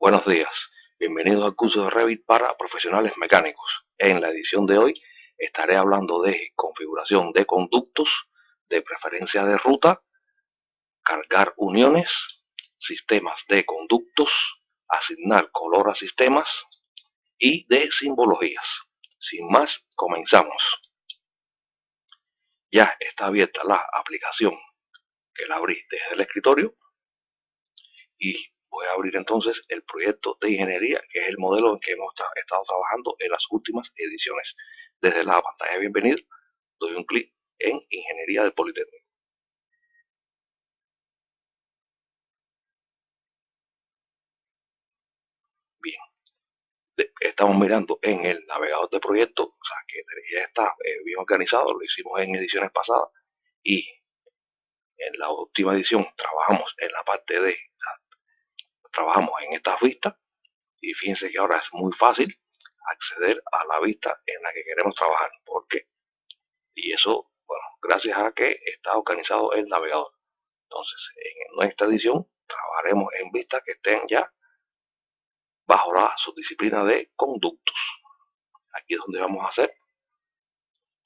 Buenos días, bienvenidos al curso de Revit para profesionales mecánicos. En la edición de hoy estaré hablando de configuración de conductos, de preferencia de ruta, cargar uniones, sistemas de conductos, asignar color a sistemas y de simbologías. Sin más, comenzamos. Ya está abierta la aplicación que la abrí desde el escritorio y voy a abrir entonces el proyecto de ingeniería, que es el modelo en que hemos estado trabajando en las últimas ediciones. Desde la pantalla de bienvenido, doy un clic en Ingeniería del Politécnico. Bien, estamos mirando en el navegador de proyecto, o sea que ya está bien organizado, lo hicimos en ediciones pasadas y en la última edición trabajamos en la parte de, trabajamos en estas vistas y fíjense que ahora es muy fácil acceder a la vista en la que queremos trabajar. ¿Por qué? Y eso, bueno, gracias a que está organizado el navegador. Entonces, en nuestra edición trabajaremos en vistas que estén ya bajo la subdisciplina de conductos. Aquí es donde vamos a hacer,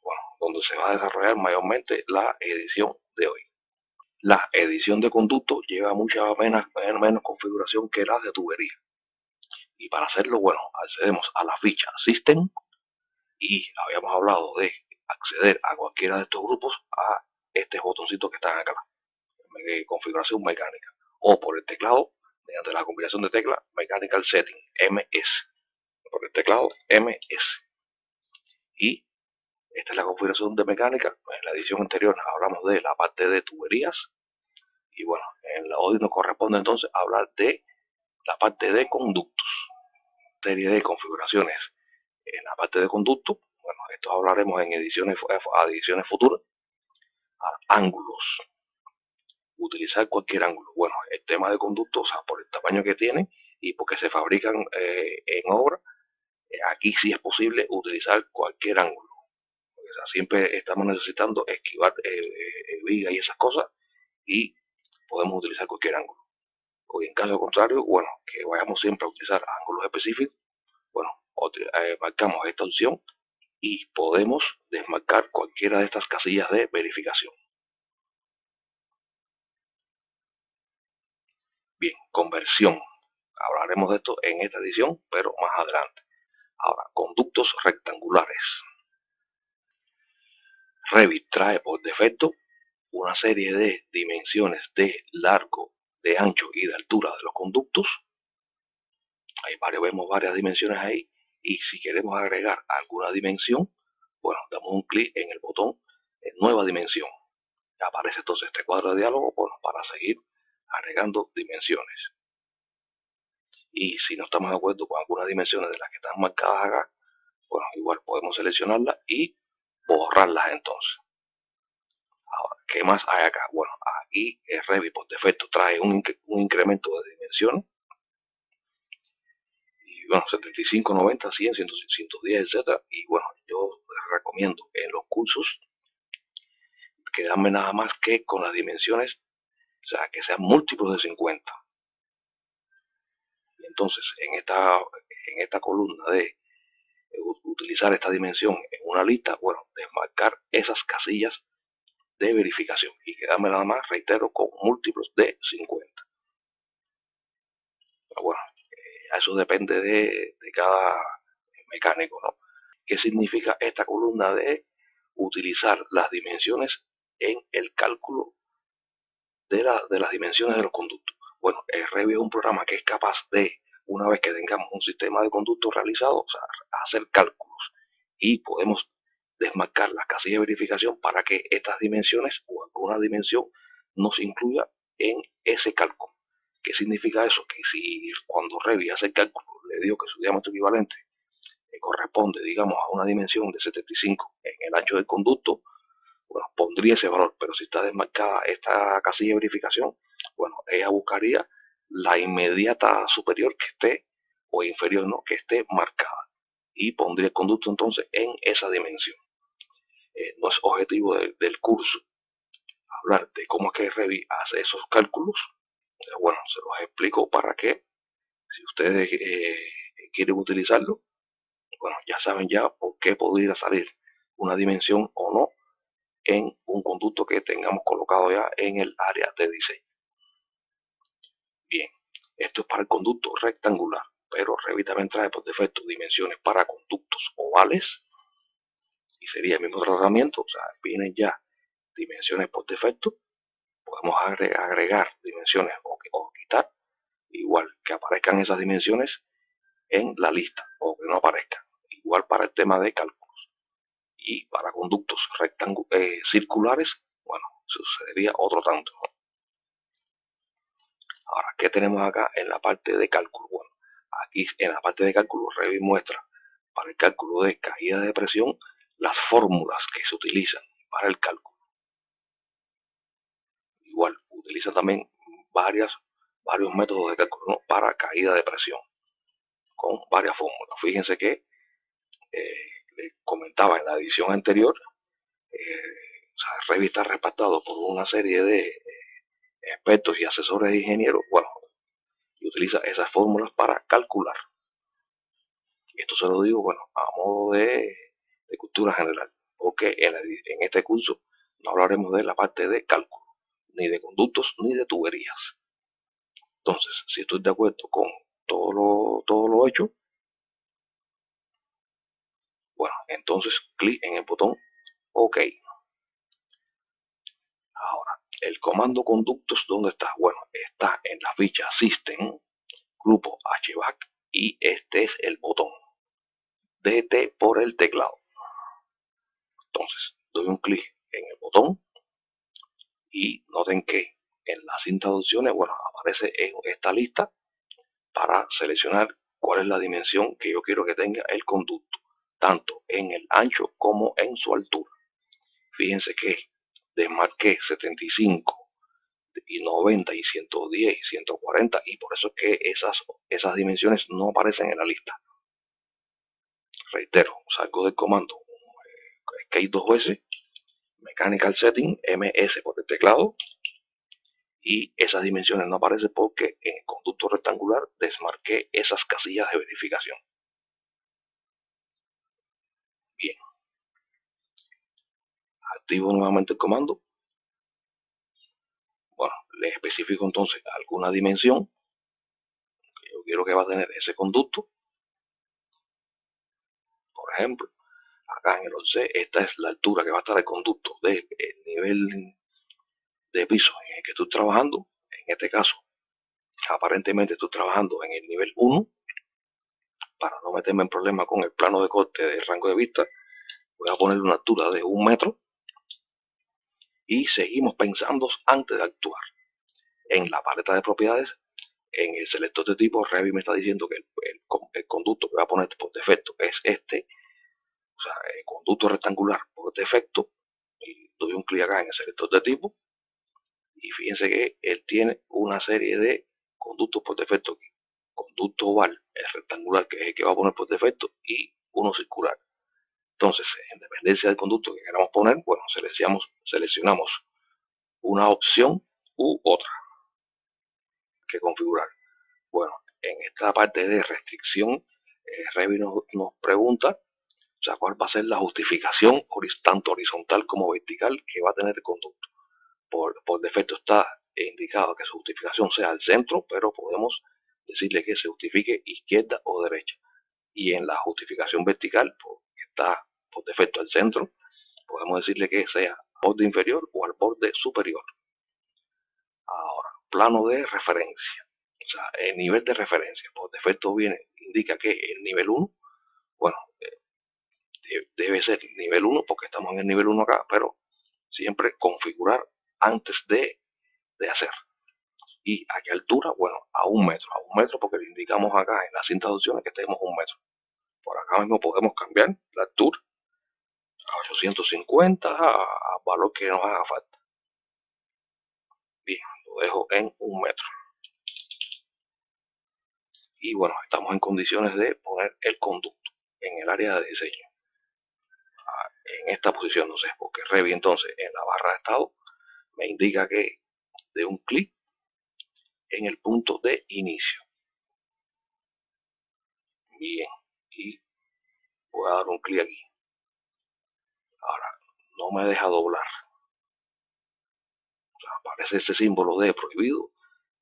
bueno, donde se va a desarrollar mayormente la edición de hoy. La edición de conductos lleva mucha menos configuración que la de tubería. Y para hacerlo, bueno, accedemos a la ficha System y habíamos hablado de acceder a cualquiera de estos grupos a este botoncito que están acá, configuración mecánica, o por el teclado mediante la combinación de teclas Mechanical Setting, MS, por el teclado MS. Y esta es la configuración de mecánica. En la edición anterior hablamos de la parte de tuberías y bueno, en la hoy nos corresponde entonces hablar de la parte de conductos, serie de configuraciones en la parte de conductos. Bueno, esto hablaremos en ediciones futuras. Ángulos, utilizar cualquier ángulo. Bueno, el tema de conductos, o sea, por el tamaño que tienen y porque se fabrican en obra, aquí sí es posible utilizar cualquier ángulo. O sea, siempre estamos necesitando esquivar vigas y esas cosas y podemos utilizar cualquier ángulo. O en caso contrario, bueno, que vayamos siempre a utilizar ángulos específicos, bueno, marcamos esta opción y podemos desmarcar cualquiera de estas casillas de verificación. Bien, conversión. Hablaremos de esto en esta edición, pero más adelante. Ahora, conductos rectangulares. Revit trae por defecto una serie de dimensiones de largo, de ancho y de altura de los conductos. Vemos varias dimensiones ahí y si queremos agregar alguna dimensión, bueno, damos un clic en el botón en nueva dimensión. Aparece entonces este cuadro de diálogo, bueno, para seguir agregando dimensiones. Y si no estamos de acuerdo con algunas dimensiones de las que están marcadas acá, bueno, igual podemos seleccionarlas y borrarlas entonces. Ahora, ¿qué más hay acá? Bueno, aquí el Revit por defecto trae un incremento de dimensiones. Y bueno, 75, 90, 100, 100, 110, etc. Y bueno, yo les recomiendo en los cursos quedarme nada más que con las dimensiones, o sea, que sean múltiplos de 50. Y entonces, en esta columna de utilizar esta dimensión en una lista, bueno, desmarcar esas casillas de verificación y quedarme nada más, reitero, con múltiplos de 50. Pero bueno, eso depende de cada mecánico, ¿no? ¿Qué significa esta columna de utilizar las dimensiones en el cálculo de las dimensiones de los conductos? Bueno, el Revit es un programa que es capaz de, una vez que tengamos un sistema de conductos realizado, o sea, hacer cálculos y podemos desmarcar las casillas de verificación para que estas dimensiones o alguna dimensión nos incluya en ese cálculo. ¿Qué significa eso? Que si cuando Revit hace el cálculo le digo que su diámetro equivalente corresponde, digamos, a una dimensión de 75 en el ancho del conducto, bueno, pondría ese valor, pero si está desmarcada esta casilla de verificación, bueno, ella buscaría la inmediata superior que esté, o inferior, no, que esté marcada, y pondría el conducto entonces en esa dimensión. No es objetivo del curso hablar de cómo es que Revit hace esos cálculos, pero bueno, se los explico para que Si ustedes quieren utilizarlo, bueno, ya saben ya por qué podría salir una dimensión o no en un conducto que tengamos colocado ya en el área de diseño. Bien, esto es para el conducto rectangular, pero Revit también trae por defecto dimensiones para conductos ovales y sería el mismo tratamiento, o sea, vienen ya dimensiones por defecto. Podemos agregar dimensiones o quitar, igual que aparezcan esas dimensiones en la lista o que no aparezcan. Igual para el tema de cálculos y para conductos circulares, bueno, sucedería otro tanto. Ahora, ¿qué tenemos acá en la parte de cálculo? Bueno, aquí en la parte de cálculo Revit muestra para el cálculo de caída de presión las fórmulas que se utilizan para el cálculo. Igual, utiliza también varios métodos de cálculo, ¿no?, para caída de presión con varias fórmulas. Fíjense que les comentaba en la edición anterior, o sea, Revit está respaldado por una serie de expertos y asesores de ingenieros, bueno, y utiliza esas fórmulas para calcular. Y esto se lo digo, bueno, a modo de cultura general, porque en este curso no hablaremos de la parte de cálculo, ni de conductos, ni de tuberías. Entonces, si estoy de acuerdo con todo lo hecho, bueno, entonces clic en el botón OK. Ahora, el comando conductos, ¿dónde está? Bueno, está en la ficha System, grupo HVAC, y este es el botón DT por el teclado. Entonces, doy un clic en el botón y noten que en la cinta de opciones, bueno, aparece en esta lista para seleccionar cuál es la dimensión que yo quiero que tenga el conducto, tanto en el ancho como en su altura. Fíjense que desmarqué 75 y 90 y 110 y 140 y por eso es que esas dimensiones no aparecen en la lista. Reitero, salgo del comando Escape dos veces, Mechanical Setting, MS por el teclado, y esas dimensiones no aparecen porque en el conducto rectangular desmarqué esas casillas de verificación. Bien, activo nuevamente el comando. Bueno, le especifico entonces alguna dimensión que yo quiero que va a tener ese conducto. Por ejemplo, acá en el 11, esta es la altura que va a estar el conducto del nivel de piso en el que estoy trabajando. En este caso, aparentemente estoy trabajando en el nivel 1. Para no meterme en problemas con el plano de corte de rango de vista, voy a poner una altura de 1 metro y seguimos pensando antes de actuar. En la paleta de propiedades, en el selector de tipo, Revit me está diciendo que el conducto que voy a poner por defecto es este, o sea, el conducto rectangular por defecto, y doy un clic acá en el selector de tipo, y fíjense que él tiene una serie de conductos por defecto aquí. Conducto oval, el rectangular, que es el que va a poner por defecto, y uno circular. Entonces, en dependencia del conducto que queramos poner, bueno, seleccionamos una opción u otra que configurar. Bueno, en esta parte de restricción, Revit nos pregunta, o sea, cuál va a ser la justificación tanto horizontal como vertical que va a tener el conducto. Por defecto está indicado que su justificación sea al centro, pero podemos decirle que se justifique izquierda o derecha. Y en la justificación vertical, pues, está por defecto al centro, podemos decirle que sea borde inferior o al borde superior. Ahora, plano de referencia. O sea, el nivel de referencia por defecto indica que el nivel 1, bueno, debe ser nivel 1 porque estamos en el nivel 1 acá, pero siempre configurar antes de hacer. Y a qué altura, bueno, a 1 metro, porque le indicamos acá en la cinta de opciones que tenemos 1 metro. Por acá mismo podemos cambiar la altura a 850 a valor que nos haga falta. Bien, lo dejo en 1 metro. Y bueno, estamos en condiciones de poner el conducto en el área de diseño. En esta posición, no sé, porque Revit entonces en la barra de estado me indica que de un clic en el punto de inicio. Bien, y voy a dar un clic aquí. Ahora, no me deja doblar. O sea, aparece ese símbolo de prohibido,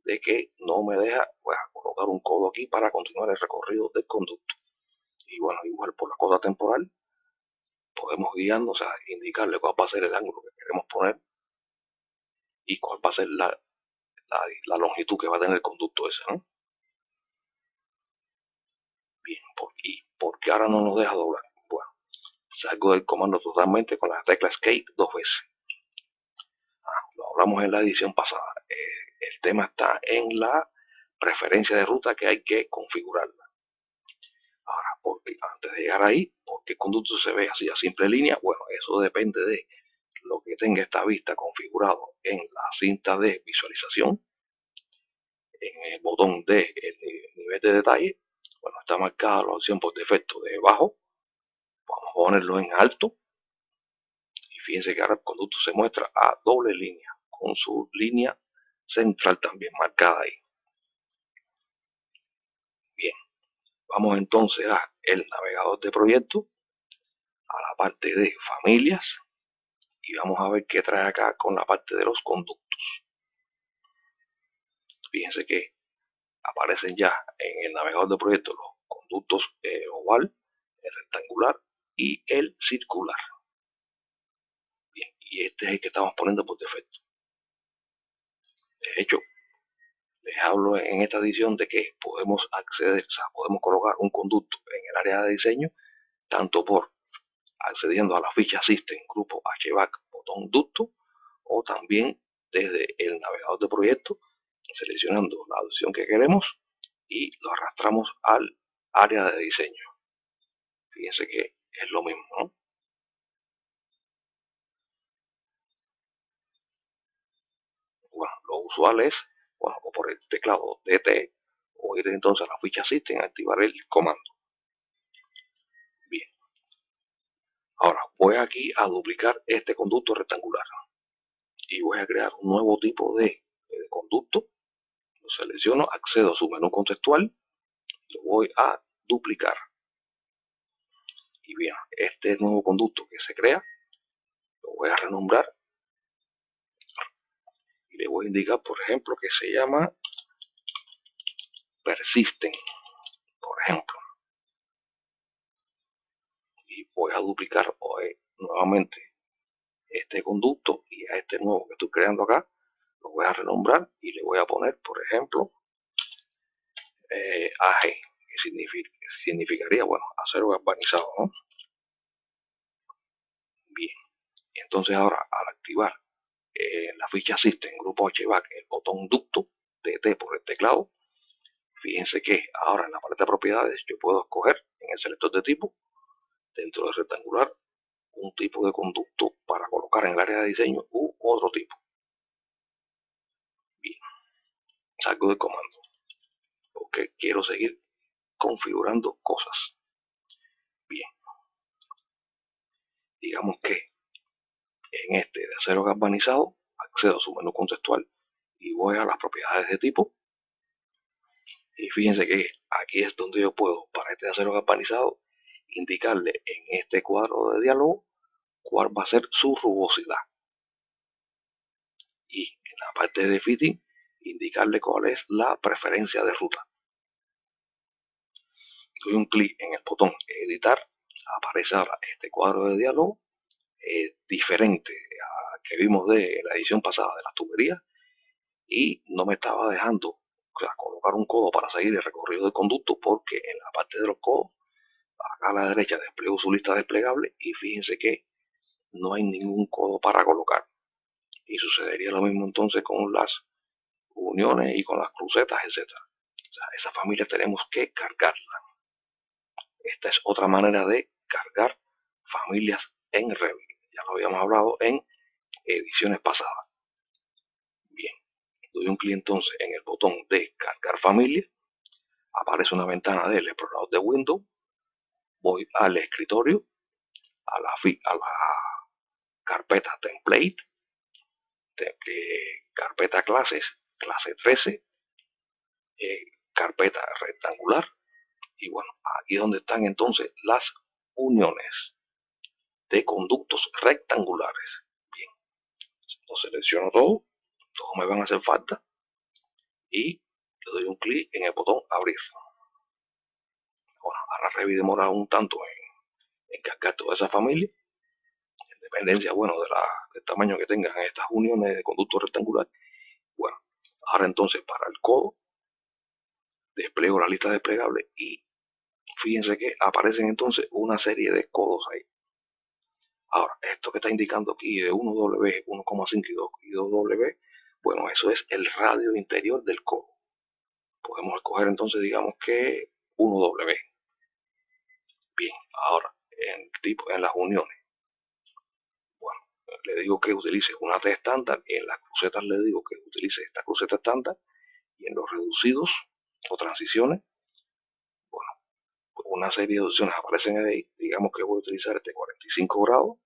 de que no me deja, voy a colocar un codo aquí para continuar el recorrido del conducto. Y bueno, igual por la cosa temporal, podemos guiarnos, o sea, indicarle cuál va a ser el ángulo que queremos poner y cuál va a ser la longitud que va a tener el conducto ese, ¿no? Bien, ¿y por qué ahora no nos deja doblar? Bueno, salgo del comando totalmente con la tecla Escape 2 veces. Lo hablamos en la edición pasada. El tema está en la preferencia de ruta que hay que configurarla. Ahora, porque antes de llegar ahí, ¿por qué el conducto se ve así a simple línea? Bueno, eso depende de lo que tenga esta vista configurado en la cinta de visualización, en el botón de el nivel de detalle. Bueno, está marcada la opción por defecto de bajo. Vamos a ponerlo en alto. Y fíjense que ahora el conducto se muestra a doble línea, con su línea central también marcada ahí. Bien, vamos entonces a el navegador de proyecto, a la parte de familias, y vamos a ver qué trae acá con la parte de los conductos. Fíjense que aparecen ya en el navegador de proyecto los conductos oval, el rectangular y el circular. Bien, y este es el que estamos poniendo por defecto. De hecho, les hablo en esta edición de que podemos acceder, o sea, podemos colocar un conducto en el área de diseño, tanto por accediendo a la ficha System, grupo HVAC, botón ducto, o también desde el navegador de proyecto, seleccionando la opción que queremos y lo arrastramos al área de diseño. Fíjense que es lo mismo, ¿no? Bueno, lo usual es, bueno, o por el teclado DT o ir entonces a la ficha System, activar el comando. Bien, ahora voy aquí a duplicar este conducto rectangular y voy a crear un nuevo tipo de conducto. Lo selecciono, accedo a su menú contextual, lo voy a duplicar. Y bien, este nuevo conducto que se crea, lo voy a renombrar y le voy a indicar, por ejemplo, que se llama Persisten, por ejemplo. Y voy a duplicar nuevamente este conducto y a este nuevo que estoy creando acá, lo voy a renombrar y le voy a poner, por ejemplo, AG, que significaría, bueno, acero galvanizado, ¿no? Bien, entonces ahora al activar la ficha System, grupo HVAC, el botón ducto de T por el teclado, fíjense que ahora en la parte de propiedades yo puedo escoger en el selector de tipo, dentro del rectangular, un tipo de conducto para colocar en el área de diseño u otro tipo. Bien, salgo del comando porque quiero seguir configurando cosas. Bien, digamos que en este de acero galvanizado accedo a su menú contextual y voy a las propiedades de tipo. Y fíjense que aquí es donde yo puedo, para este acero galvanizado, indicarle en este cuadro de diálogo cuál va a ser su rugosidad. Y en la parte de fitting, indicarle cuál es la preferencia de ruta. Doy un clic en el botón editar, aparece ahora este cuadro de diálogo, diferente a que vimos de la edición pasada de las tuberías, y no me estaba dejando, o sea, colocar un codo para seguir el recorrido del conducto, porque en la parte de los codos, acá a la derecha despliego su lista desplegable y fíjense que no hay ningún codo para colocar. Y sucedería lo mismo entonces con las uniones y con las crucetas, etcétera. O sea, esa familia tenemos que cargarla. Esta es otra manera de cargar familias en Revit. Ya lo habíamos hablado en ediciones pasadas. Bien, doy un clic entonces en el botón de cargar familia. Aparece una ventana del explorador de Windows. Voy al escritorio, a la carpeta template, carpeta clases, clase 13, carpeta rectangular, Y bueno, aquí es donde están entonces las uniones de conductos rectangulares. Bien, lo selecciono todo, todos me van a hacer falta y le doy un clic en el botón abrir. Bueno, ahora Revit demora un tanto en cargar toda esa familia, en dependencia, bueno, del tamaño que tengan estas uniones de conducto rectangular. Bueno, ahora entonces para el codo, despliego la lista desplegable y fíjense que aparecen entonces una serie de codos ahí. Ahora, esto que está indicando aquí de 1W, 1,5 y 2W, bueno, eso es el radio interior del codo. Podemos escoger entonces, digamos que 1W. Bien, ahora, en las uniones, bueno, le digo que utilice una T estándar y en las crucetas le digo que utilice esta cruceta estándar y en los reducidos o transiciones, bueno, una serie de opciones aparecen ahí. Digamos que voy a utilizar este 45 grados.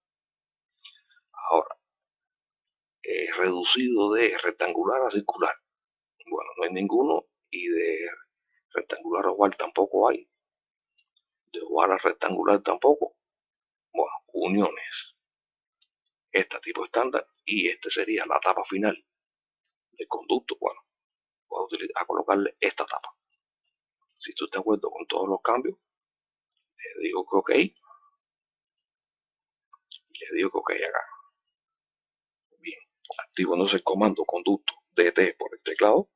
Ahora, reducido de rectangular a circular. Bueno, no hay ninguno y de rectangular a oval tampoco hay. De oval a rectangular tampoco. Bueno, uniones. Este tipo estándar y este sería la tapa final del conducto. Bueno, voy a, colocarle esta tapa. Si tú estás de acuerdo con todos los cambios, le digo que ok. Y le digo que ok acá. Bien, activo entonces el comando conducto DT por el teclado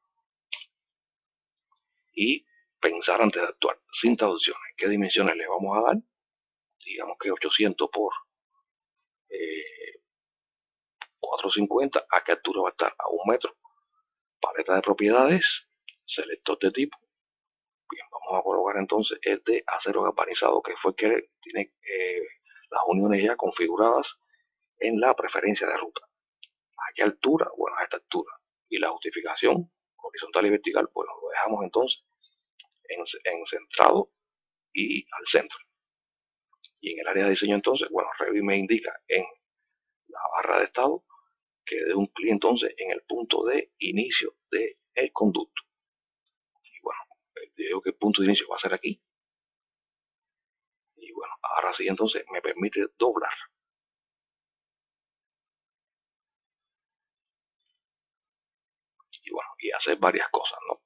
y pensar antes de actuar, sin traducciones. ¿Qué dimensiones le vamos a dar? Digamos que 800 por 450. ¿A qué altura va a estar? A 1 metro. Paleta de propiedades, selector de tipo. Bien, vamos a colocar entonces el de acero galvanizado, que fue que tiene las uniones ya configuradas en la preferencia de ruta. ¿A qué altura? Bueno, a esta altura. Y la justificación horizontal y vertical, bueno, lo dejamos entonces en centrado y al centro. Y en el área de diseño entonces, bueno, Revit me indica en la barra de estado que dé un clic entonces en el punto de inicio del conducto. Y bueno, digo que el punto de inicio va a ser aquí. Y bueno, ahora sí entonces me permite doblar. Y bueno, y hacer varias cosas, ¿no?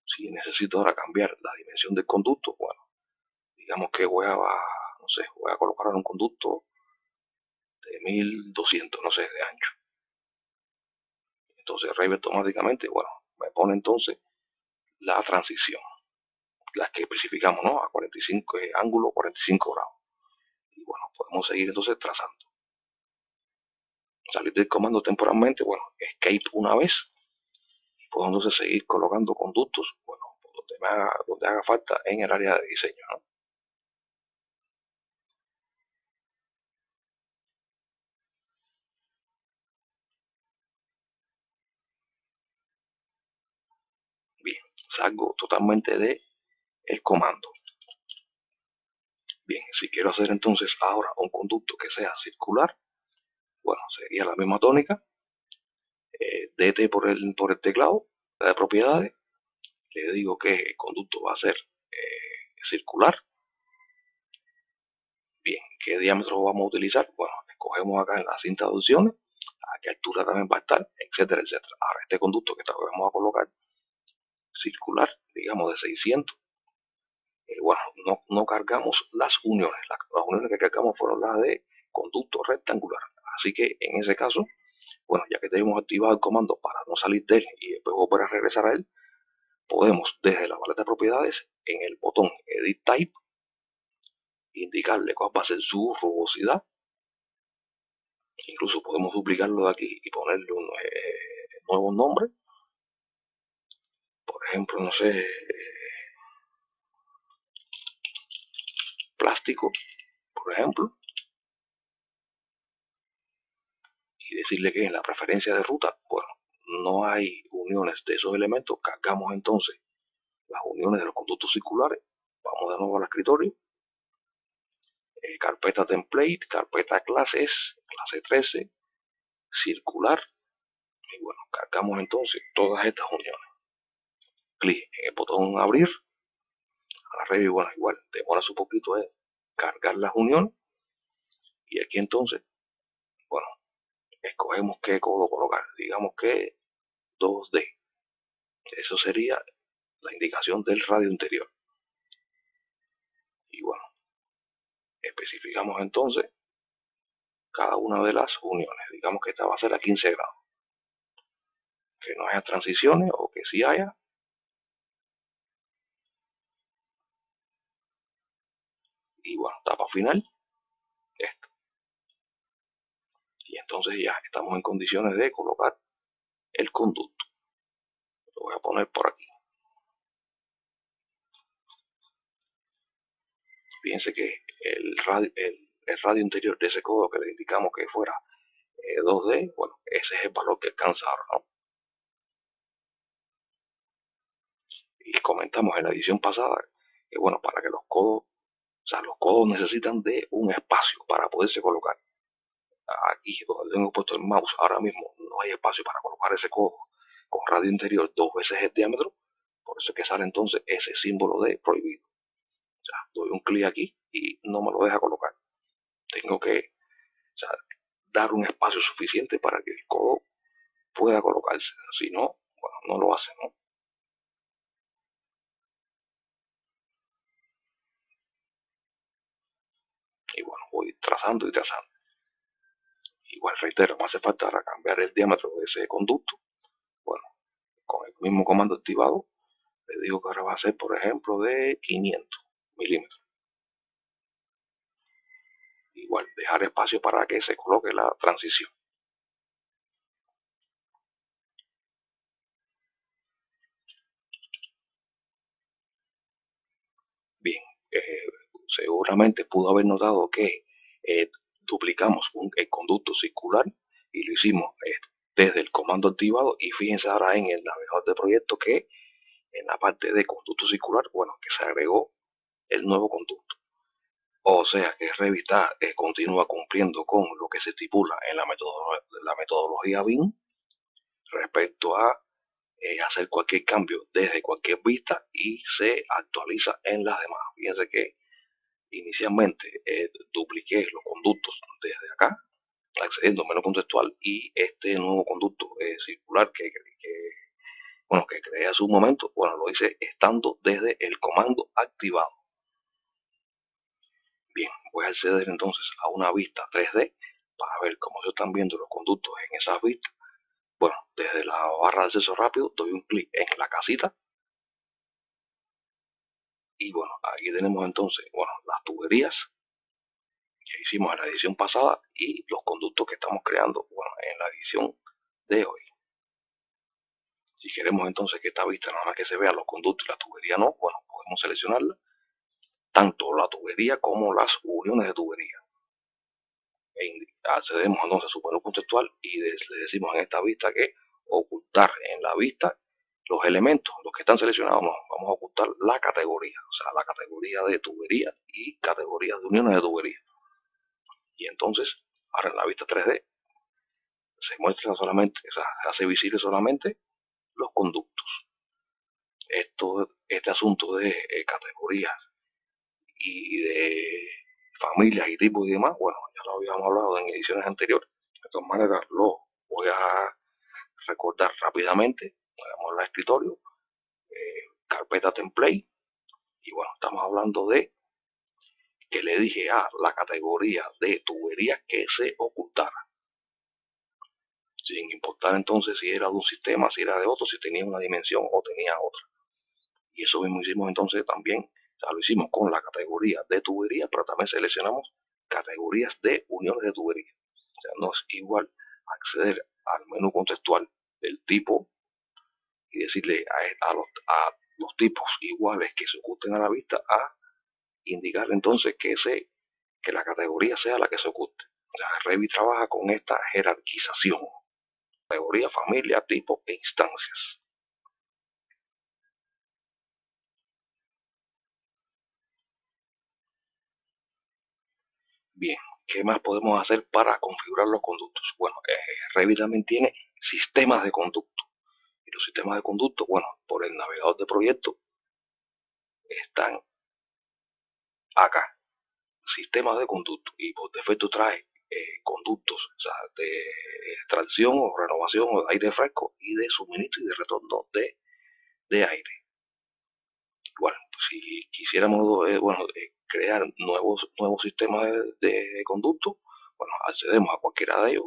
Si necesito ahora cambiar la dimensión del conducto, bueno, digamos que no sé, voy a colocar un conducto de 1200, no sé, de ancho. Entonces Revit automáticamente, bueno, me pone entonces la transición, las que especificamos, ¿no? A 45, ángulo 45 grados. Y bueno, podemos seguir entonces trazando. Salir del comando temporalmente, bueno, escape una vez. Y puedo entonces seguir colocando conductos, bueno, donde haga falta en el área de diseño, ¿no? Bien, salgo totalmente de el comando. Bien, si quiero hacer entonces ahora un conducto que sea circular, bueno, sería la misma tónica, DT por el teclado de propiedades, le digo que el conducto va a ser circular. Bien, ¿qué diámetro vamos a utilizar? Bueno, escogemos acá en la cinta de opciones, a qué altura también va a estar, etcétera, etcétera. Ahora, este conducto que vamos a colocar circular, digamos de 600, bueno, no cargamos las uniones. Las uniones que cargamos fueron las de conducto rectangular. Así que en ese caso, bueno, ya que tenemos activado el comando para no salir de él y después volver a regresar a él, podemos desde la paleta de propiedades en el botón Edit Type indicarle cuál va a ser su rugosidad. Incluso podemos duplicarlo de aquí y ponerle un nuevo nombre. Por ejemplo, no sé, plástico, por ejemplo. Y decirle que en la preferencia de ruta, bueno, no hay uniones de esos elementos. Cargamos entonces las uniones de los conductos circulares. Vamos de nuevo al escritorio. Carpeta template, carpeta clases, clase 13, circular. Y bueno, cargamos entonces todas estas uniones. Clic en el botón abrir. Revit, bueno, igual demora su poquito en cargar las uniones. Y aquí entonces, bueno, escogemos qué codo colocar. Digamos que 2D. Eso sería la indicación del radio interior. Y bueno, especificamos entonces cada una de las uniones. Digamos que esta va a ser a 15 grados. Que no haya transiciones o que sí haya. Y bueno, tapa final, esto. Y entonces ya estamos en condiciones de colocar el conducto. Lo voy a poner por aquí. Fíjense que el radio interior de ese codo que le indicamos que fuera 2D, bueno, ese es el valor que alcanza ahora, ¿no? Y comentamos en la edición pasada que, bueno, para que los codos, o sea, los codos necesitan de un espacio para poderse colocar. Aquí donde tengo puesto el mouse, ahora mismo no hay espacio para colocar ese codo con radio interior 2 veces el diámetro, por eso es que sale entonces ese símbolo de prohibido. O sea, doy un clic aquí y no me lo deja colocar. Tengo que, o sea, dar un espacio suficiente para que el codo pueda colocarse. Si no, bueno, no lo hace, ¿no? Y bueno, voy trazando y trazando. Igual reitero, me hace falta para cambiar el diámetro de ese conducto. Bueno, con el mismo comando activado, le digo que ahora va a ser, por ejemplo, de 500 milímetros. Igual, dejar espacio para que se coloque la transición. Bien, seguramente pudo haber notado que duplicamos el conducto circular y lo hicimos desde el comando activado. Y fíjense ahora en el navegador de proyecto que en la parte de conducto circular, bueno, que se agregó el nuevo conducto. O sea que Revit continúa cumpliendo con lo que se estipula en la metodología BIM respecto a hacer cualquier cambio desde cualquier vista y se actualiza en las demás. Fíjense que inicialmente dupliqué los conductos desde acá, accediendo a menú contextual, y este nuevo conducto circular bueno, que creé hace un momento, bueno, lo hice estando desde el comando activado. Bien, voy a acceder entonces a una vista 3D para ver cómo se están viendo los conductos en esas vistas. Bueno, desde la barra de acceso rápido doy un clic en la casita y bueno, aquí tenemos entonces, bueno, las tuberías que hicimos en la edición pasada y los conductos que estamos creando, bueno, en la edición de hoy. Si queremos entonces que esta vista nada más que se vea los conductos y la tubería no, bueno, podemos seleccionarla, tanto la tubería como las uniones de tubería. Accedemos entonces a su menú contextual y le decimos en esta vista que ocultar en la vista los elementos, los que están seleccionados, no, vamos a ocultar la categoría, o sea, la categoría de tubería y categoría de uniones de tubería. Y entonces, ahora en la vista 3D se muestra solamente, o sea, se hace visible solamente los conductos. Este asunto de categorías y de familias y tipos y demás, bueno, ya lo habíamos hablado en ediciones anteriores. De todas maneras, lo voy a recordar rápidamente. Vamos al escritorio, carpeta template, y bueno, estamos hablando de que le dije a la categoría de tuberías que se ocultara, sin importar entonces si era de un sistema, si era de otro, si tenía una dimensión o tenía otra. Y eso mismo hicimos entonces también, o sea, lo hicimos con la categoría de tubería, pero también seleccionamos categorías de uniones de tubería. O sea, no es igual acceder al menú contextual del tipo y decirle a los tipos iguales que se oculten a la vista a indicar entonces que la categoría sea la que se oculte. O sea, Revit trabaja con esta jerarquización, categoría, familia, tipo e instancias. Bien, ¿qué más podemos hacer para configurar los conductos? Bueno, Revit también tiene sistemas de conducto. Y los sistemas de conducto, bueno, por el navegador de proyecto están acá, sistemas de conducto, y por defecto trae conductos, o sea, de extracción o renovación o de aire fresco y de suministro y de retorno de aire. Bueno, si quisiéramos crear nuevos sistemas de conducto, bueno, accedemos a cualquiera de ellos,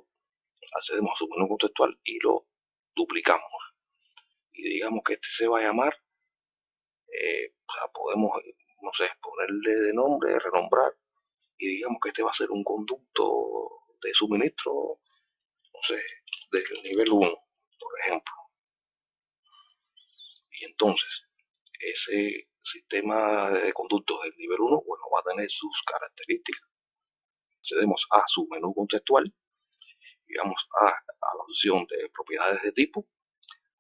accedemos a su menú contextual y lo duplicamos. Y digamos que este se va a llamar, o sea, podemos, no sé, ponerle de nombre, renombrar, y digamos que este va a ser un conducto de suministro, no sé, del nivel 1, por ejemplo. Y entonces, ese sistema de conductos del nivel 1, bueno, va a tener sus características. Accedemos a su menú contextual y vamos a la opción de propiedades de tipo.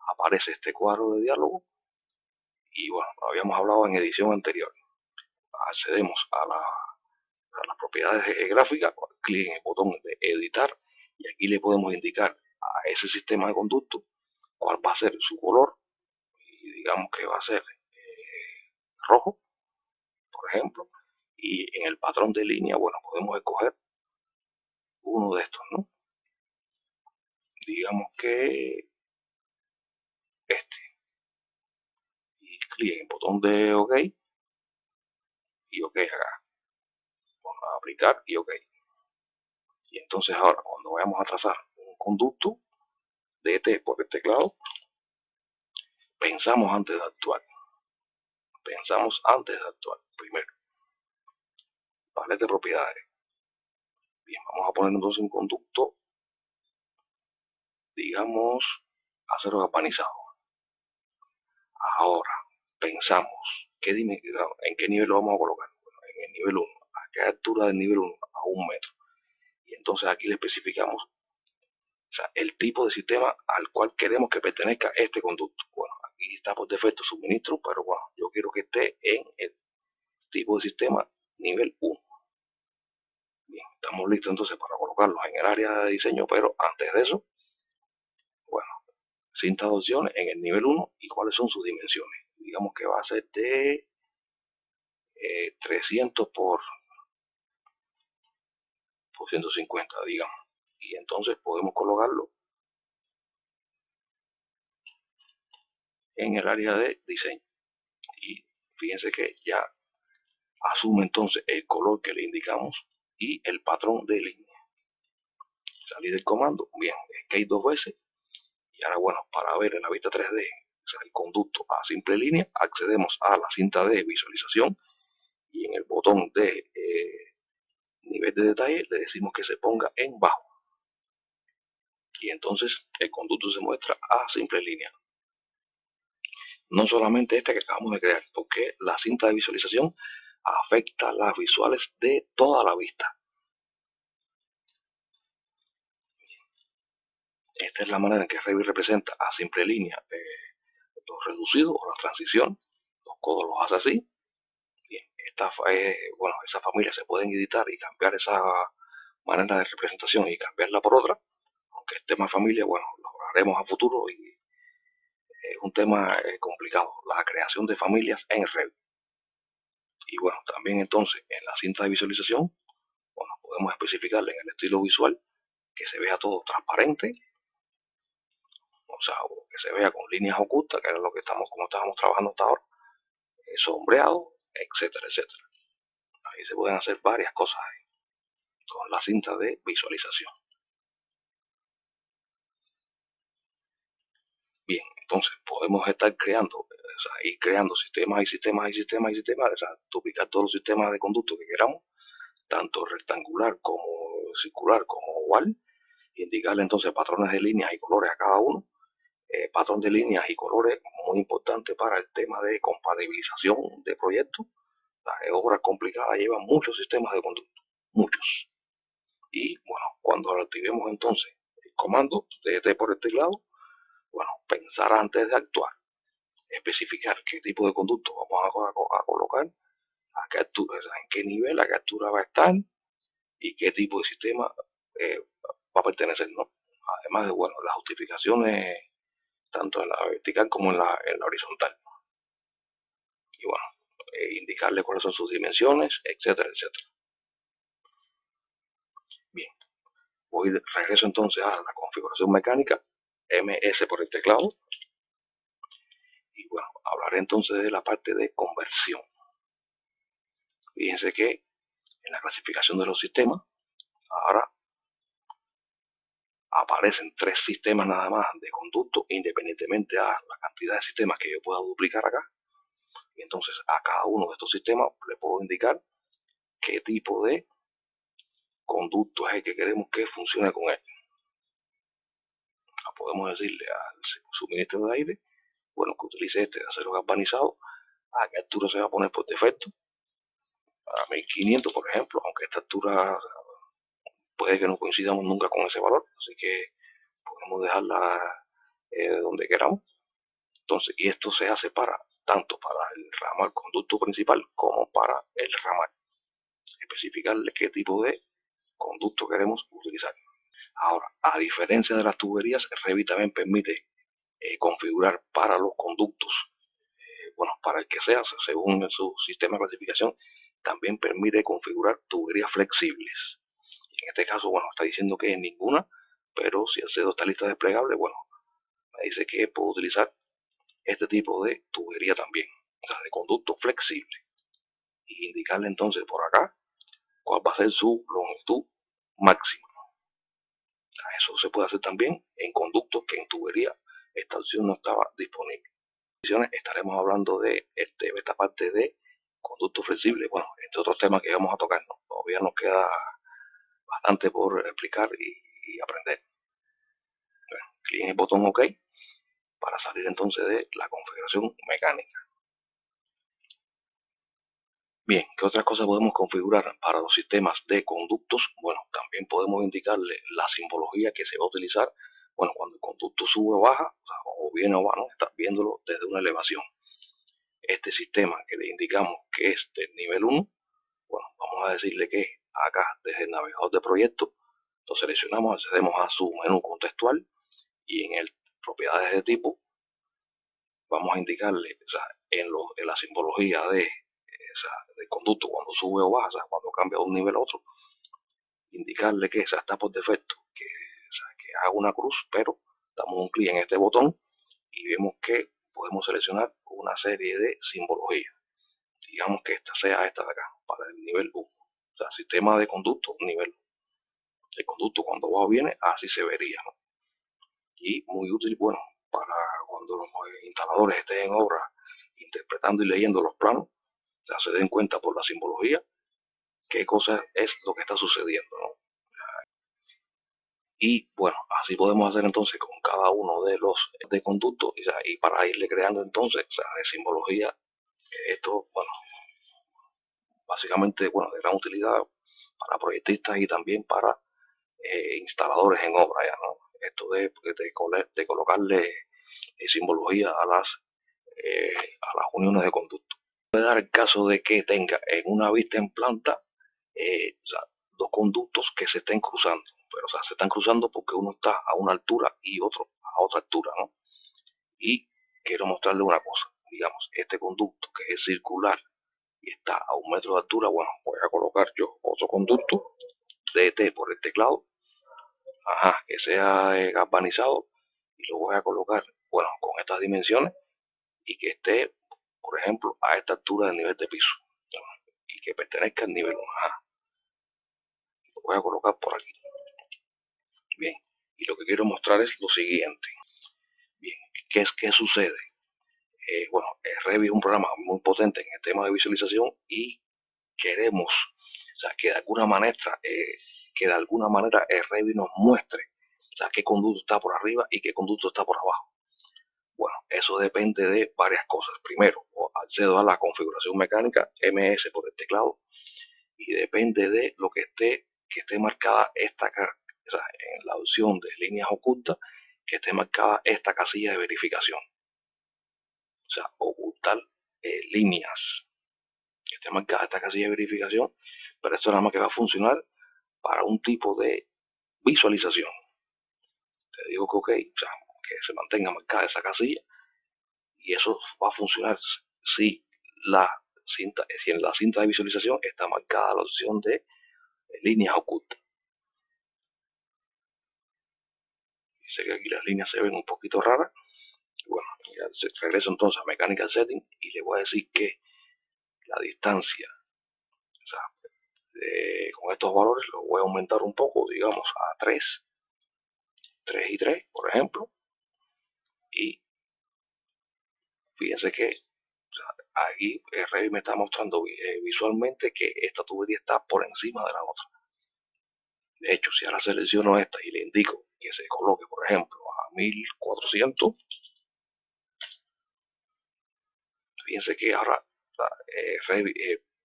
Aparece este cuadro de diálogo y bueno, lo habíamos hablado en edición anterior. Accedemos a las propiedades gráficas, clic en el botón de editar y aquí le podemos indicar a ese sistema de conducto cuál va a ser su color y digamos que va a ser rojo, por ejemplo, y en el patrón de línea, bueno, podemos escoger uno de estos, ¿no? Digamos que este, y clic en el botón de OK y OK acá, bueno, a aplicar y OK. Y entonces ahora cuando vayamos a trazar un conducto de ET por el teclado, pensamos antes de actuar. Pensamos antes de actuar. Primero, paleta de propiedades. Bien, vamos a poner entonces un conducto, digamos, acero galvanizado. Ahora, pensamos, ¿en qué nivel lo vamos a colocar? Bueno, en el nivel 1. ¿A qué altura del nivel 1? A 1 metro. Y entonces aquí le especificamos, o sea, el tipo de sistema al cual queremos que pertenezca este conducto. Bueno, aquí está por defecto suministro, pero bueno, yo quiero que esté en el tipo de sistema nivel 1. Bien, estamos listos entonces para colocarlos en el área de diseño, pero antes de eso, bueno, cinta de opciones en el nivel 1 y cuáles son sus dimensiones. Digamos que va a ser de 300 por 150, digamos. Y entonces podemos colocarlo en el área de diseño. Y fíjense que ya asume entonces el color que le indicamos y el patrón de línea. Salir del comando, bien, escape 2 veces. Y ahora, bueno, para ver en la vista 3D, o sea, el conducto a simple línea, accedemos a la cinta de visualización y en el botón de nivel de detalle le decimos que se ponga en bajo. Y entonces el conducto se muestra a simple línea. No solamente este que acabamos de crear, porque la cinta de visualización afecta las visuales de toda la vista. Esta es la manera en que Revit representa a simple línea los reducidos o la transición. Los codos los hace así. Bien, esas familias se pueden editar y cambiar esa manera de representación y cambiarla por otra. Aunque el tema familia, bueno, lo haremos a futuro y es un tema complicado, la creación de familias en Revit. Y bueno, también entonces en la cinta de visualización, bueno, podemos especificarle en el estilo visual que se vea todo transparente, o sea, que se vea con líneas ocultas, que era lo que como estábamos trabajando hasta ahora, sombreado, etcétera, etcétera. Ahí se pueden hacer varias cosas con la cinta de visualización. Bien, entonces podemos estar creando, o sea, ir creando sistemas y sistemas y sistemas y sistemas, o sea, duplicar todos los sistemas de conducto que queramos, tanto rectangular como circular como oval, indicarle entonces patrones de líneas y colores a cada uno. Patrón de líneas y colores muy importante para el tema de compatibilización de proyectos. Las obras complicadas llevan muchos sistemas de conducto, muchos. Y bueno, cuando activemos entonces el comando de por el teclado, bueno, pensar antes de actuar, especificar qué tipo de conducto vamos a colocar, a qué altura, en qué nivel, a qué altura va a estar y qué tipo de sistema va a pertenecer, ¿no? Además de, bueno, las justificaciones tanto en la vertical como en la horizontal. Y bueno, indicar indicarle cuáles son sus dimensiones, etcétera, etcétera. Bien, regreso entonces a la configuración mecánica, MS por el teclado, y bueno, hablaré entonces de la parte de conversión. Fíjense que en la clasificación de los sistemas, ahora aparecen 3 sistemas nada más de conducto, independientemente a la cantidad de sistemas que yo pueda duplicar acá. Y entonces a cada uno de estos sistemas le puedo indicar qué tipo de conducto es el que queremos que funcione con él. Podemos decirle al suministro de aire, bueno, que utilice este de acero galvanizado, a qué altura se va a poner por defecto, a 1500 por ejemplo, aunque esta altura puede que no coincidamos nunca con ese valor, así que podemos dejarla donde queramos. Entonces, y esto se hace tanto para el ramal conducto principal como para el ramal. Especificarle qué tipo de conducto queremos utilizar. Ahora, a diferencia de las tuberías, Revit también permite configurar para los conductos, bueno, para el que sea, según su sistema de clasificación, también permite configurar tuberías flexibles. En este caso, bueno, está diciendo que es ninguna, pero si el CEDO está lista desplegable, bueno, me dice que puedo utilizar este tipo de tubería también, o sea, de conducto flexible. Y indicarle entonces por acá cuál va a ser su longitud máxima. Eso se puede hacer también en conductos que en tubería esta opción no estaba disponible. Estaremos hablando de esta parte de conducto flexible. Bueno, este otro tema que vamos a tocar, ¿no? Todavía nos queda bastante por explicar y aprender. Bueno, clic en el botón OK para salir entonces de la configuración mecánica. Bien, ¿qué otras cosas podemos configurar para los sistemas de conductos? Bueno, también podemos indicarle la simbología que se va a utilizar. Bueno, cuando el conducto sube o baja, o viene o va, ¿no? Estás viéndolo desde una elevación. Este sistema que le indicamos que es del nivel 1, bueno, vamos a decirle que acá desde el navegador de proyecto lo seleccionamos, accedemos a su menú contextual y en el propiedades de tipo vamos a indicarle, o sea, en la simbología del conducto cuando sube o baja, o sea, cuando cambia de un nivel a otro, indicarle que está por defecto, que haga una cruz, pero damos un clic en este botón y vemos que podemos seleccionar una serie de simbologías. Digamos que esta sea esta de acá, para el nivel 1. O sea, sistema de conducto, nivel 1. El conducto cuando va o viene, así se vería, ¿no? Y muy útil, bueno, para cuando los instaladores estén en obra interpretando y leyendo los planos, ya se den cuenta por la simbología qué cosa es lo que está sucediendo, ¿no? Y bueno, así podemos hacer entonces con cada uno de los de conductos y para irle creando entonces, o sea, de simbología, esto, bueno, básicamente, bueno, de gran utilidad para proyectistas y también para instaladores en obra, ya, ¿no? Esto de colocarle simbología a las uniones de conducto. Puede dar el caso de que tenga en una vista en planta o sea, dos conductos que se estén cruzando, pero o sea, se están cruzando porque uno está a una altura y otro a otra altura, ¿no? Y quiero mostrarle una cosa, digamos, este conducto que es circular y está a 1 metro de altura, bueno, voy a colocar yo otro conducto DT por el teclado, que sea galvanizado y lo voy a colocar, bueno, con estas dimensiones y que esté, por ejemplo, a esta altura del nivel de piso, ¿no? Y que pertenezca al nivel 1. Lo voy a colocar por aquí. Bien, y lo que quiero mostrar es lo siguiente. Bien, ¿qué sucede? Bueno, Revit es un programa muy potente en el tema de visualización y queremos, o sea, que de alguna manera, Revit nos muestre, o sea, qué conducto está por arriba y qué conducto está por abajo. Bueno, eso depende de varias cosas. Primero, accedo a la configuración mecánica MS por el teclado y depende de lo que esté marcada o sea, en la opción de líneas ocultas, que esté marcada esta casilla de verificación. O sea, ocultar líneas, que esté marcada esta casilla de verificación, pero esto nada más que va a funcionar para un tipo de visualización. Te digo que ok, o sea, que se mantenga marcada esa casilla y eso va a funcionar si la si en la cinta de visualización está marcada la opción de líneas ocultas. Dice que aquí las líneas se ven un poquito raras. Bueno, ya regreso entonces a Mechanical Setting y le voy a decir que la distancia, o sea, con estos valores los voy a aumentar un poco, digamos a 3 y 3, por ejemplo. Y fíjense que aquí Revit me está mostrando visualmente que esta tubería está por encima de la otra. De hecho, si ahora selecciono esta y le indico que se coloque, por ejemplo, a 1400, fíjense que ahora Revit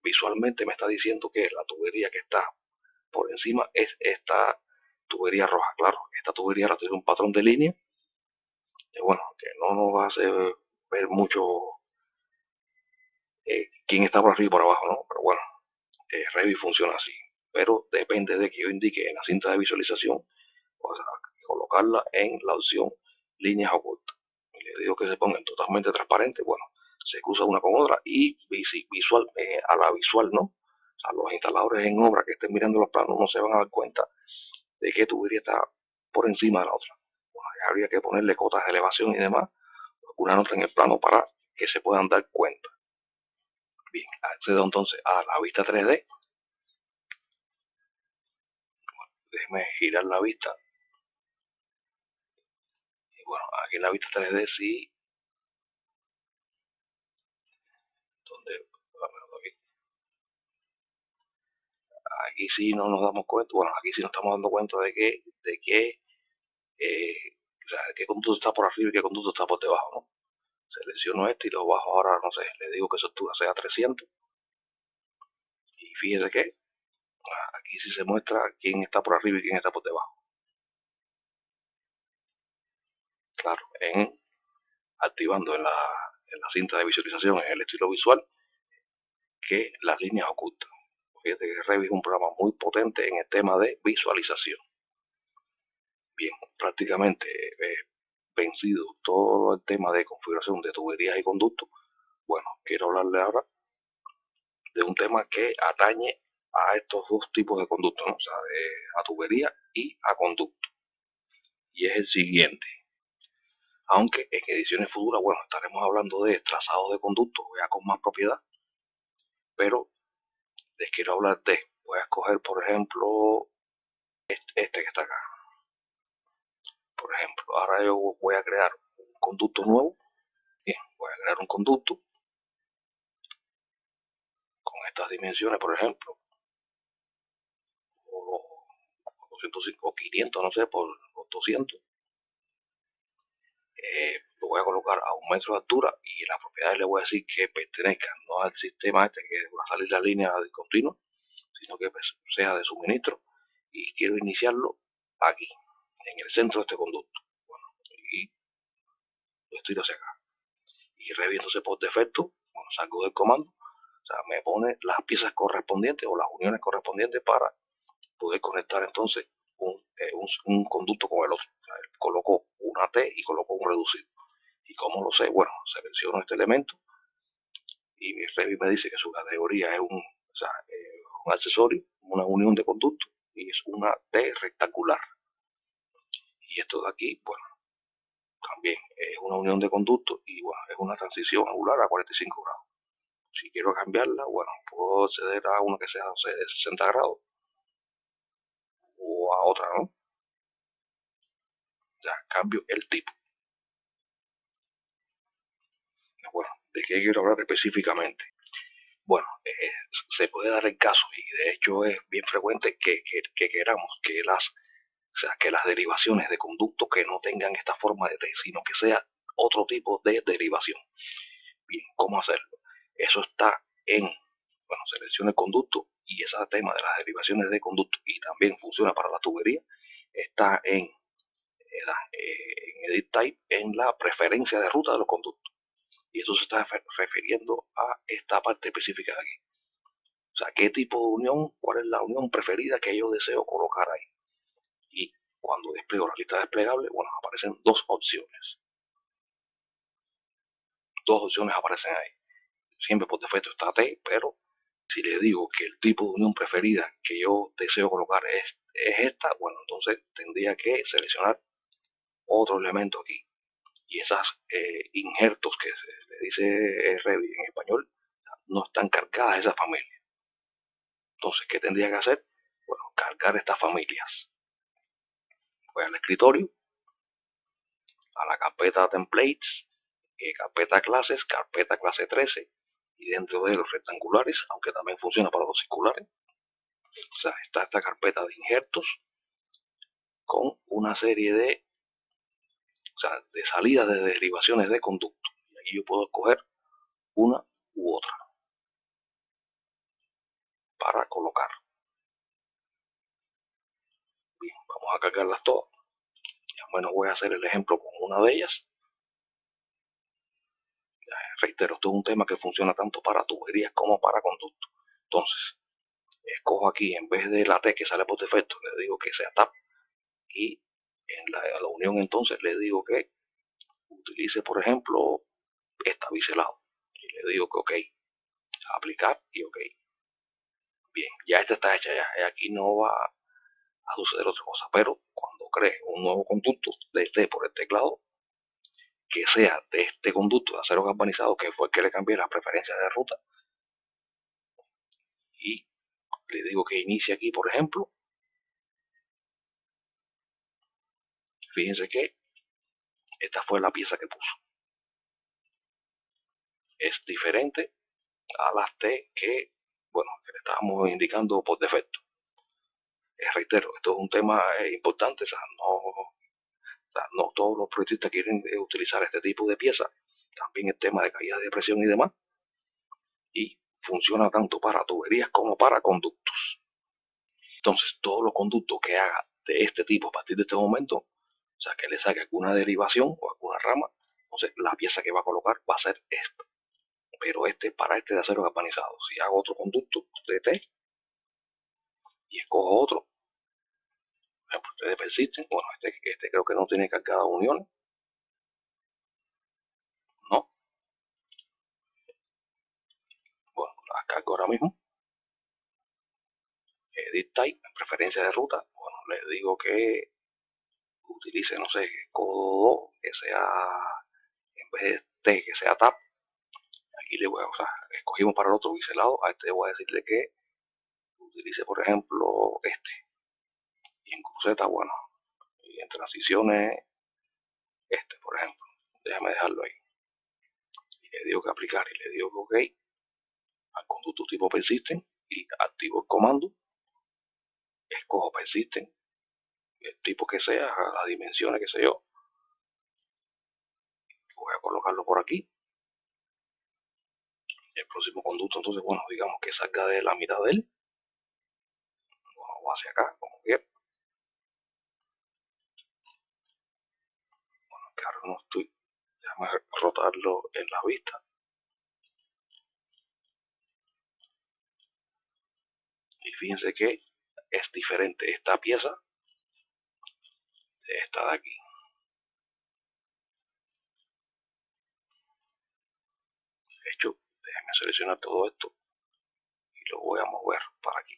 visualmente me está diciendo que la tubería que está por encima es esta tubería roja. Claro, esta tubería ahora tiene un patrón de línea que, bueno, que no nos va a hacer ver mucho quién está por arriba y por abajo, ¿no? Pero bueno, Revit funciona así. Pero depende de que yo indique en la cinta de visualización, o sea, colocarla en la opción líneas ocultas. Y le digo que se pongan totalmente transparentes, bueno, se cruza una con otra y visual, a la visual, ¿no? O sea, los instaladores en obra que estén mirando los planos no se van a dar cuenta de qué tubería está por encima de la otra. Bueno, habría que ponerle cotas de elevación y demás, alguna nota en el plano para que se puedan dar cuenta. Bien, accedo entonces a la vista 3D. Déjeme girar la vista. Y bueno, aquí en la vista 3D sí, donde aquí sí no nos damos cuenta, bueno, aquí sí nos estamos dando cuenta o sea, de qué conducto está por arriba y qué conducto está por debajo, ¿no? Selecciono este y lo bajo ahora, no sé, le digo que su altura sea 300. Y fíjese que aquí sí se muestra quién está por arriba y quién está por debajo. Claro, activando en la cinta de visualización, en el estilo visual, que las líneas ocultas. Fíjate que Revit es un programa muy potente en el tema de visualización. Bien, prácticamente vencido todo el tema de configuración de tuberías y conductos. Bueno, quiero hablarle ahora de un tema que atañe a estos dos tipos de conductos, ¿no? O sea, a tubería y a conducto. Y es el siguiente. Aunque en ediciones futuras, bueno, estaremos hablando de trazados de conductos ya con más propiedad, pero les quiero hablar voy a escoger, por ejemplo, este que está acá. Por ejemplo, ahora yo voy a crear un conducto nuevo. Bien, voy a crear un conducto con estas dimensiones, por ejemplo, o 205 o 500, no sé, por 200. Lo voy a colocar a 1 metro de altura y las propiedades le voy a decir que pertenezcan no al sistema este que va a salir la línea discontinua, sino que sea de suministro, y quiero iniciarlo aquí, en el centro de este conducto. Bueno, y lo estiro hacia acá. Y reviéndose por defecto, bueno, salgo del comando, o sea, me pone las piezas correspondientes o las uniones correspondientes para poder conectar entonces un conducto con el otro. O sea, coloco una T y coloco un reducido. ¿Y cómo lo sé? Bueno, selecciono este elemento y mi Revit me dice que su categoría es o sea, un accesorio, una unión de conducto, y es una T rectangular. Y esto de aquí, bueno, también es una unión de conducto y bueno, es una transición angular a 45 grados. Si quiero cambiarla, bueno, puedo acceder a una que sea, no sé, de 60 grados o a otra, ¿no? Ya cambio el tipo. Bueno, ¿de qué quiero hablar específicamente? Bueno, se puede dar el caso y de hecho es bien frecuente que queramos o sea, que las derivaciones de conducto que no tengan esta forma de T, sino que sea otro tipo de derivación. Bien, ¿cómo hacerlo? Eso está bueno, selecciona el conducto y ese tema de las derivaciones de conducto y también funciona para la tubería, está en Edit Type, en la preferencia de ruta de los conductos. Y eso se está refiriendo a esta parte específica de aquí. O sea, qué tipo de unión, cuál es la unión preferida que yo deseo colocar ahí. Y cuando despliego la lista desplegable, bueno, aparecen dos opciones. Dos opciones aparecen ahí. siempre por defecto está T, pero si le digo que el tipo de unión preferida que yo deseo colocar es esta, bueno, entonces tendría que seleccionar otro elemento aquí. Y esas injertos que se le dice Revit en español no están cargadas esa familia. Entonces, ¿qué tendría que hacer? Bueno, cargar estas familias. Voy al escritorio, a la carpeta templates, carpeta clase 13, y dentro de los rectangulares, aunque también funciona para los circulares, o sea, está esta carpeta de injertos con una serie de, o sea, de salidas de derivaciones de conducto. Y aquí yo puedo escoger una u otra para colocar. Bien, vamos a cargarlas todas. Al menos voy a hacer el ejemplo con una de ellas. Reitero, esto es un tema que funciona tanto para tuberías como para conductos. Entonces, escojo aquí, en vez de la T que sale por defecto, le digo que sea TAP. Y en la unión entonces le digo que utilice, por ejemplo, esta biselado. Y le digo que OK, aplicar y OK. Bien, ya esta está hecha ya. Aquí no va a suceder otra cosa. Pero cuando cree un nuevo conducto de T por el teclado, que sea de este conducto de acero galvanizado, que fue el que le cambié las preferencias de ruta, y le digo que inicie aquí, por ejemplo. Fíjense que esta fue la pieza que puso. Es diferente a las T que, bueno, que le estábamos indicando por defecto. Reitero, esto es un tema importante, o sea, no todos los proyectistas quieren utilizar este tipo de piezas. También el tema de caída de presión y demás. Y funciona tanto para tuberías como para conductos. Entonces, todos los conductos que haga de este tipo a partir de este momento, o sea, que le saque alguna derivación o alguna rama, entonces la pieza que va a colocar va a ser esta. Pero para este de acero galvanizado. Si hago otro conducto de T y escojo otro, por ejemplo, ustedes persisten, bueno, este creo que no tiene cargada uniones, ¿no? Bueno, las cargo ahora mismo. Edit Type, preferencia de ruta, bueno, les digo que utilice, no sé, codo 2, que sea, en vez de T, que sea TAP. Aquí le voy a, o sea, escogimos para el otro biselado, a este voy a decirle que utilice, por ejemplo, este. Y en cruceta, bueno, y en transiciones, este, por ejemplo. Déjame dejarlo ahí. Y le digo que aplicar y le digo que OK al conducto tipo persisten y activo el comando. Escojo persisten, el tipo que sea, las dimensiones, que sé yo. Voy a colocarlo por aquí. El próximo conducto, entonces, bueno, digamos que salga de la mitad de él. Bueno, o hacia acá, como quiera. Bueno, que ahora no estoy. Déjame rotarlo en la vista. Y fíjense que es diferente esta pieza de esta de aquí. De hecho, déjenme seleccionar todo esto y lo voy a mover para aquí.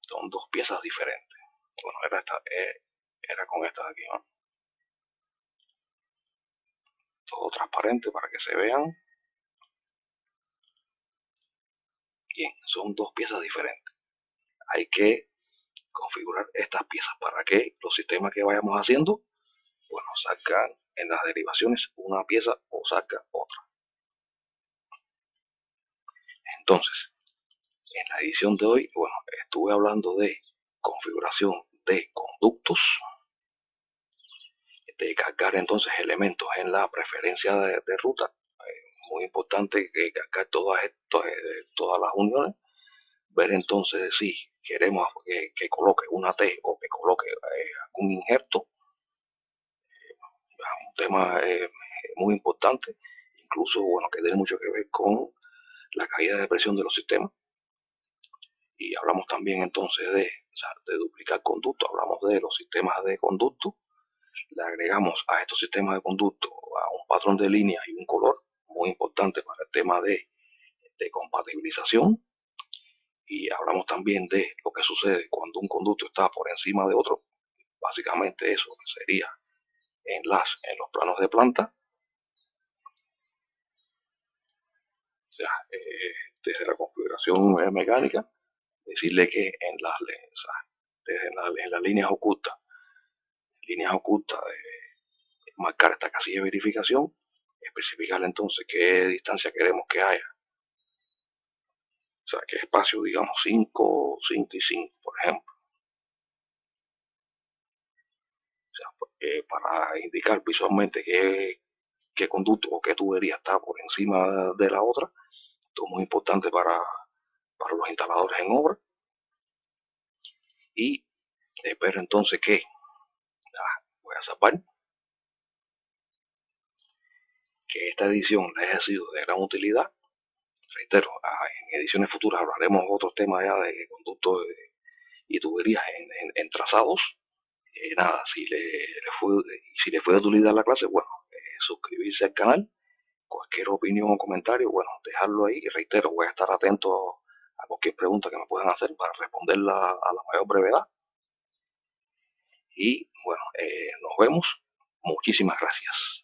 Son dos piezas diferentes. Bueno, era con esta de aquí, ¿no? Todo transparente para que se vean. Bien, son dos piezas diferentes. Hay que configurar estas piezas para que los sistemas que vayamos haciendo, bueno, sacan en las derivaciones una pieza o saca otra. Entonces, en la edición de hoy, bueno, estuve hablando de configuración de conductos, de cargar entonces elementos en la preferencia de ruta. Muy importante que cargar todas las uniones. Ver entonces si queremos que coloque una T o que coloque algún injerto. Un tema muy importante, incluso, bueno, que tiene mucho que ver con la caída de presión de los sistemas. Y hablamos también entonces de duplicar conductos, hablamos de los sistemas de conducto le agregamos a estos sistemas de conducto a un patrón de línea y un color, muy importante para el tema de compatibilización. Y hablamos también de lo que sucede cuando un conducto está por encima de otro. Básicamente eso sería en los planos de planta, o sea, desde la configuración mecánica, decirle que o sea, en las líneas ocultas, marcar esta casilla de verificación, especificar entonces qué distancia queremos que haya, o sea, qué espacio, digamos, 5, 5 y 5, por ejemplo, o sea, para indicar visualmente qué conducto o qué tubería está por encima de la otra. Esto es muy importante para los instaladores en obra. Y espero entonces que voy a zapar, que esta edición les haya sido de gran utilidad. Reitero, en ediciones futuras hablaremos otros temas ya de conductos y tuberías en trazados. Nada, si le fue de utilidad la clase, bueno, suscribirse al canal, cualquier opinión o comentario, bueno, dejarlo ahí. Y reitero, voy a estar atento a cualquier pregunta que me puedan hacer para responderla a la mayor brevedad. Y bueno, nos vemos. Muchísimas gracias.